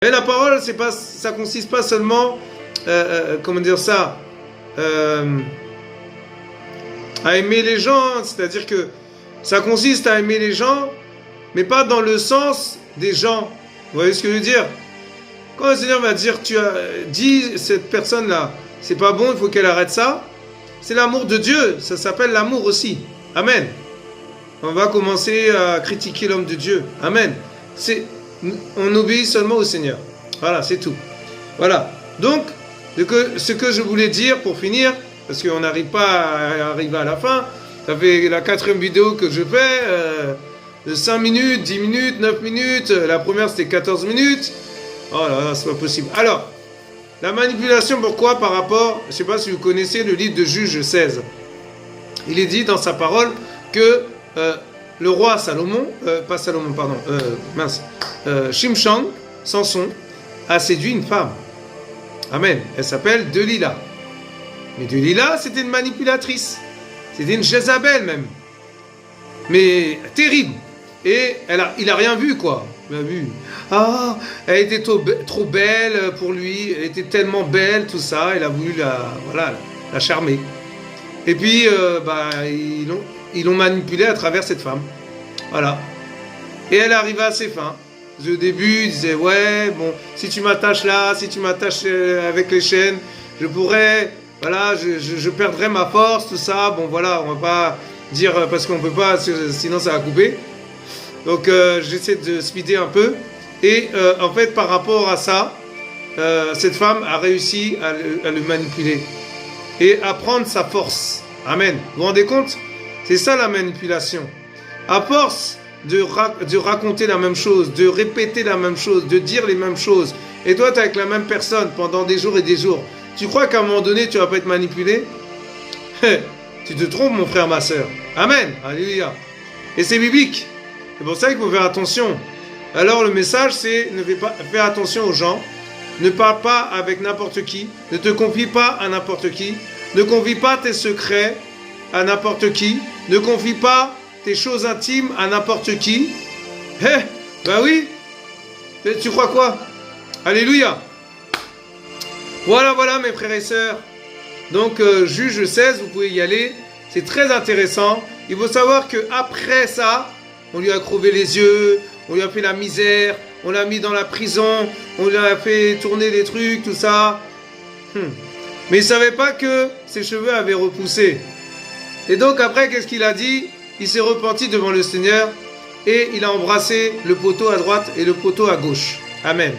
Et la parole, ça consiste pas seulement, comment dire ça, à aimer les gens, c'est-à-dire que ça consiste à aimer les gens, mais pas dans le sens des gens. Vous voyez ce que je veux dire? Quand le Seigneur va dire, tu as dit cette personne-là, c'est pas bon, il faut qu'elle arrête ça, c'est l'amour de Dieu, ça s'appelle l'amour aussi. Amen. On va commencer à critiquer l'homme de Dieu. Amen. On obéit seulement au Seigneur. Voilà, c'est tout. Voilà. Donc, ce que je voulais dire pour finir, parce qu'on n'arrive pas à arriver à la fin, ça fait la 4e vidéo que je fais, de 5 minutes, 10 minutes, 9 minutes, la première c'était 14 minutes. Oh là là, c'est pas possible. Alors, la manipulation, pourquoi? Par rapport, je ne sais pas si vous connaissez le livre de Juge 16. Il est dit dans sa parole que le roi Salomon, Shimshon, Samson, a séduit une femme. Amen. Elle s'appelle Delila. Mais Delila, c'était une manipulatrice. C'était une Jézabel même. Mais terrible. Et il a rien vu, quoi. Il a vu. Ah, elle était trop belle pour lui. Elle était tellement belle, tout ça. Il a voulu la charmer. Et puis, ils l'ont manipulée à travers cette femme. Voilà. Et elle arriva à ses fins. Au début, il disait, ouais, bon, si tu m'attaches là, si tu m'attaches avec les chaînes, je pourrais, voilà, je perdrai ma force, tout ça. Bon, voilà, on va pas dire, parce qu'on peut pas, sinon ça va couper. Donc, j'essaie de speeder un peu. Et en fait, par rapport à ça, cette femme a réussi à le manipuler et à prendre sa force. Amen. Vous vous rendez compte? C'est ça la manipulation. À force de raconter la même chose, de répéter la même chose, de dire les mêmes choses, et toi tu es avec la même personne pendant des jours et des jours, tu crois qu'à un moment donné tu vas pas être manipulé? Tu te trompes, mon frère, ma soeur. Amen. Alléluia. Et c'est biblique. C'est pour ça qu'il faut faire attention. Alors le message c'est, fais attention aux gens, ne parle pas avec n'importe qui, ne te confie pas à n'importe qui, ne confie pas tes secrets à n'importe qui, ne confie pas tes choses intimes à n'importe qui. Ben oui. Tu crois quoi? Alléluia. Voilà mes frères et sœurs. Donc Juge 16, vous pouvez y aller. C'est très intéressant. Il faut savoir qu'après ça, on lui a crevé les yeux, on lui a fait la misère, on l'a mis dans la prison, on lui a fait tourner des trucs, tout ça. Mais il ne savait pas que ses cheveux avaient repoussé. Et donc après, qu'est-ce qu'il a dit? Il s'est repenti devant le Seigneur et il a embrassé le poteau à droite et le poteau à gauche. Amen.